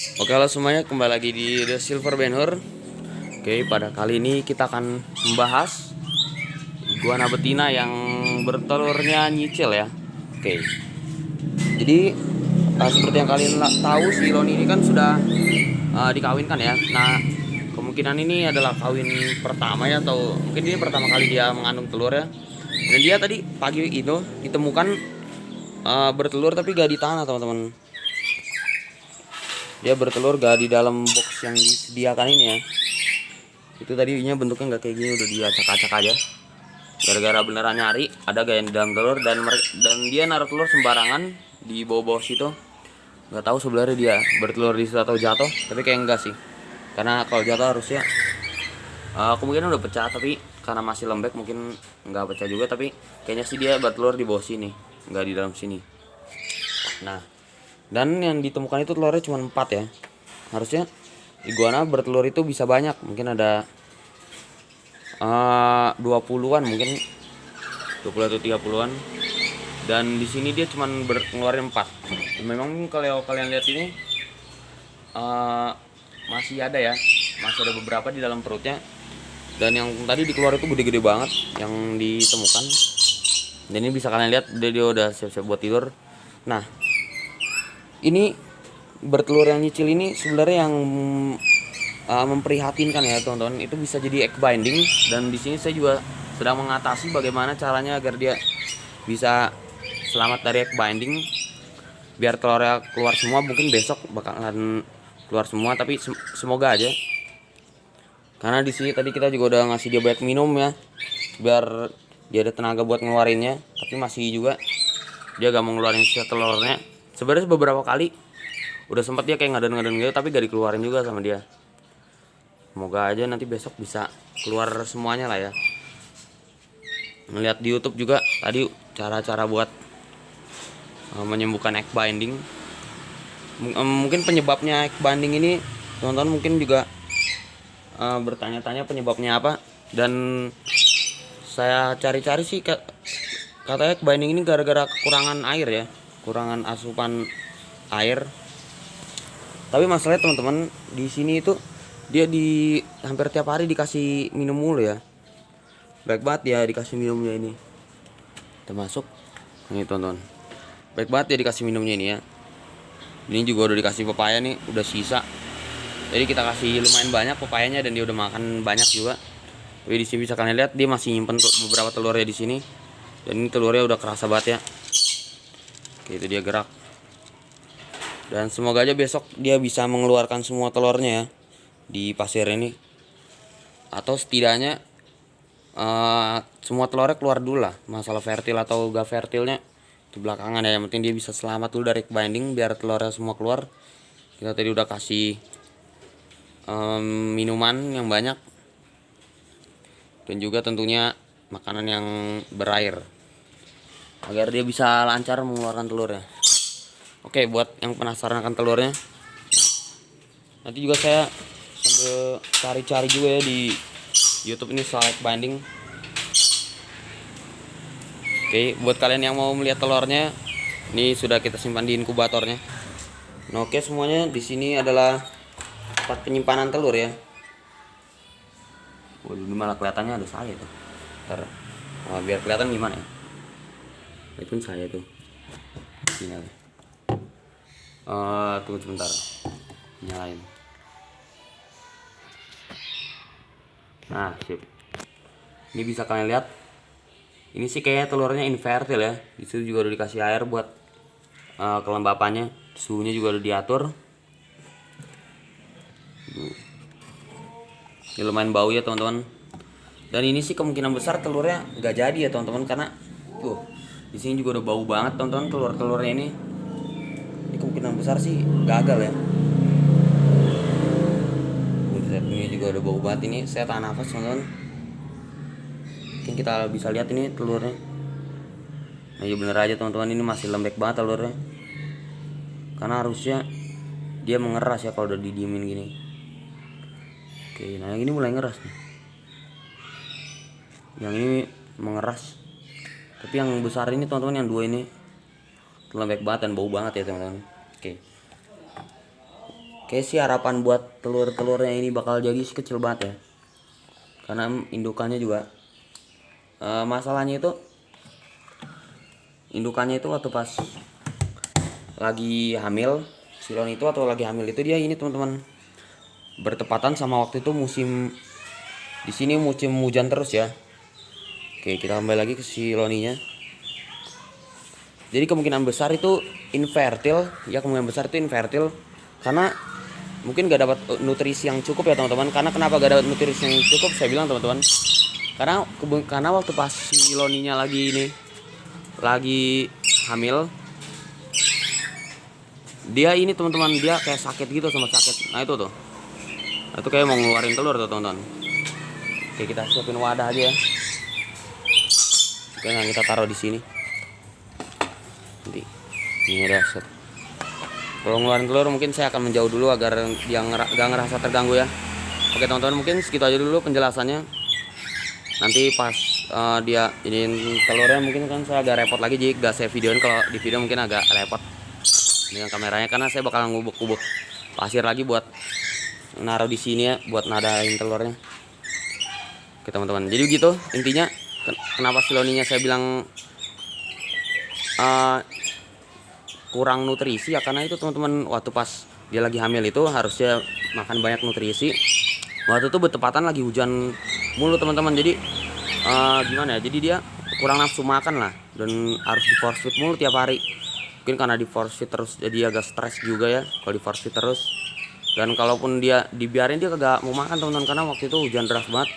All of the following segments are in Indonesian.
Oke, halo semuanya, kembali lagi di The Silver Benhur. Oke, pada kali ini kita akan membahas iguana betina yang bertelurnya nyicil ya. Oke, jadi seperti yang kalian tahu, si Loni ini kan sudah dikawinkan ya. Nah, kemungkinan ini adalah kawin pertama ya, atau mungkin ini pertama kali dia mengandung telur ya. Dan dia tadi pagi itu ditemukan bertelur tapi gak di tanah, teman-teman. Dia bertelur gak di dalam box yang disediakan ini ya. Itu tadinya bentuknya nggak kayak gini, udah diacak-acak aja. Gara-gara beneran nyari ada gak yang di dalam telur, dan dia naruh telur sembarangan di bawah-bawah situ. Nggak tahu sebenarnya dia bertelur di situ atau jatuh, tapi kayak enggak sih. Karena kalau jatuh harusnya kemungkinan udah pecah, tapi karena masih lembek mungkin nggak pecah juga. Tapi kayaknya sih dia bertelur di bawah sini, nggak di dalam sini. Nah, dan yang ditemukan itu telurnya cuma 4 ya. Harusnya iguana bertelur itu bisa banyak, mungkin ada 20-an, mungkin 20 atau 30-an. Dan di sini dia cuma ngeluarin 4. Memang kalau kalian lihat ini masih ada ya, masih ada beberapa di dalam perutnya. Dan yang tadi dikeluar itu gede-gede banget yang ditemukan. Dan ini bisa kalian lihat dia udah siap-siap buat tidur. Nah, ini bertelur yang nyicil ini sebenarnya yang memprihatinkan ya teman-teman. Itu bisa jadi egg binding, dan di sini saya juga sedang mengatasi bagaimana caranya agar dia bisa selamat dari egg binding, biar telurnya keluar semua. Mungkin besok bakalan keluar semua, tapi semoga aja. Karena di sini tadi kita juga udah ngasih dia banyak minum ya, biar dia ada tenaga buat ngeluarinnya, tapi masih juga dia gak mau ngeluarin sisa telurnya. Sebenarnya beberapa kali udah sempat dia kayak ngaden-ngaden gitu, tapi gak dikeluarin juga sama dia. Semoga aja nanti besok bisa keluar semuanya lah ya. Ngeliat di YouTube juga tadi cara-cara buat menyembuhkan egg binding. Mungkin penyebabnya egg binding ini teman-teman mungkin juga bertanya-tanya penyebabnya apa. Dan saya cari-cari sih katanya egg binding ini gara-gara kekurangan air ya, kekurangan asupan air. Tapi masalahnya teman-teman, di sini itu dia hampir tiap hari dikasih minum mulu ya. Baik banget ya dikasih minumnya ini. Termasuk ini teman-teman, baik banget ya dikasih minumnya ini ya. Ini juga udah dikasih pepaya nih, udah sisa. Jadi kita kasih lumayan banyak pepayanya, dan dia udah makan banyak juga. Tapi di sini bisa kalian lihat dia masih nyimpen beberapa telurnya di sini. Dan ini telurnya udah kerasa banget ya. Oke, itu dia gerak. Dan semoga aja besok dia bisa mengeluarkan semua telurnya ya di pasir ini, atau setidaknya semua telurnya keluar dulu lah. Masalah fertil atau gak fertilnya itu belakangan ya. Yang penting dia bisa selamat dulu dari binding, biar telurnya semua keluar. Kita tadi udah kasih minuman yang banyak, dan juga tentunya makanan yang berair agar dia bisa lancar mengeluarkan telurnya. Oke, buat yang penasaran akan telurnya, nanti juga saya sambil cari-cari juga ya di YouTube ini soal egg binding. Oke, buat kalian yang mau melihat telurnya, ini sudah kita simpan di inkubatornya. Nah, oke semuanya, di sini adalah tempat penyimpanan telur ya. Waduh, ini malah kelihatannya ada saya tuh. Ntar, biar kelihatan gimana ya. Itu saya tuh. Sini aja. Tunggu sebentar. Nyalain. Nah, sip. Ini bisa kalian lihat. Ini sih kayaknya telurnya infertil ya. Di situ juga udah dikasih air buat kelembapannya. Suhunya juga udah diatur. Ini lumayan bau ya teman-teman. Dan ini sih kemungkinan besar telurnya nggak jadi ya teman-teman, karena di sini juga udah bau banget teman-teman telurnya ini. Ini kemungkinan besar sih gagal ya. Ini juga udah bau banget, ini saya tahan nafas teman-teman. Mungkin kita bisa lihat ini telurnya. Nah ya bener aja teman-teman, ini masih lembek banget telurnya. Karena harusnya dia mengeras ya kalau udah didiemin gini. Oke, nah yang ini mulai ngeras nih. Yang ini mengeras. Tapi yang besar ini teman-teman, yang dua ini lembek banget dan bau banget ya teman-teman. Oke. kayak sih harapan buat telur-telurnya ini bakal jadi sih kecil banget ya, karena indukannya juga masalahnya itu indukannya itu waktu pas lagi hamil silon itu, atau lagi hamil itu dia ini teman-teman bertepatan sama waktu itu musim di sini musim hujan terus ya. Oke, kita kembali lagi ke siloninya. Jadi kemungkinan besar itu infertil ya, kemungkinan besar itu infertil karena mungkin gak dapat nutrisi yang cukup ya teman-teman. Karena kenapa gak dapat nutrisi yang cukup saya bilang teman-teman, karena waktu pas siloninya lagi hamil, dia ini teman-teman, dia kayak sakit gitu, sama sakit. Nah itu tuh, itu kayak mau ngeluarin telur tuh teman-teman. Oke, kita siapin wadah aja ya. Oke, nah kita taruh di sini. Nanti ini ada set. Kalau ngeluarin telur mungkin saya akan menjauh dulu agar dia gak ngerasa terganggu ya. Oke teman-teman, mungkin segitu aja dulu penjelasannya. Nanti pas dia ini telurnya mungkin kan saya agak repot lagi, jadi gak saya videoin. Kalau di video mungkin agak repot dengan kameranya karena saya bakal ngubuk-ubuk pasir lagi buat naruh di sini ya, buat nadain telurnya. Oke teman-teman, jadi begitu intinya kenapa siloninya saya bilang kurang nutrisi ya, karena itu teman-teman, waktu pas dia lagi hamil itu harusnya makan banyak nutrisi. Waktu itu bertepatan lagi hujan mulu teman-teman, jadi gimana ya, jadi dia kurang nafsu makan lah, dan harus di force feed mulu tiap hari. Mungkin karena di force feed terus jadi agak stres juga ya kalau di force feed terus. Dan kalaupun dia dibiarin dia kagak mau makan teman-teman, karena waktu itu hujan deras banget.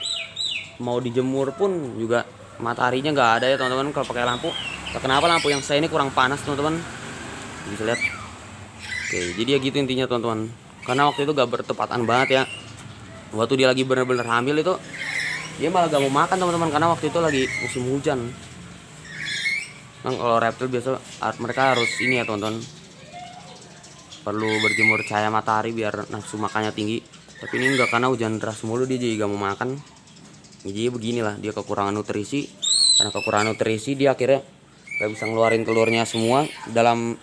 Mau dijemur pun juga mataharinya nggak ada ya teman-teman. Kalau pakai lampu, kenapa lampu yang saya ini kurang panas teman-teman, bisa lihat. Oke, jadi ya gitu intinya teman-teman, karena waktu itu gak bertepatan banget ya. Waktu dia lagi bener-bener hamil itu dia malah gak mau makan teman-teman, karena waktu itu lagi musim hujan. Nah, kalau reptil biasa mereka harus ini ya teman-teman, perlu berjemur cahaya matahari biar nafsu makannya tinggi. Tapi ini enggak, karena hujan deras mulu dia jadi gak mau makan. Jadi beginilah, dia kekurangan nutrisi. Karena kekurangan nutrisi dia akhirnya gak bisa ngeluarin telurnya semua. Dalam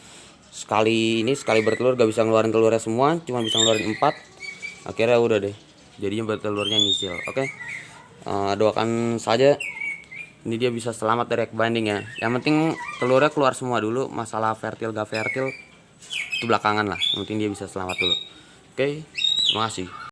sekali bertelur gak bisa ngeluarin telurnya semua, cuma bisa ngeluarin 4. Akhirnya udah deh, jadinya bertelurnya nyicil. Oke, doakan saja ini dia bisa selamat dari egg binding ya. Yang penting telurnya keluar semua dulu, masalah fertil gak fertil itu belakangan lah, yang penting dia bisa selamat dulu. Oke, terima kasih.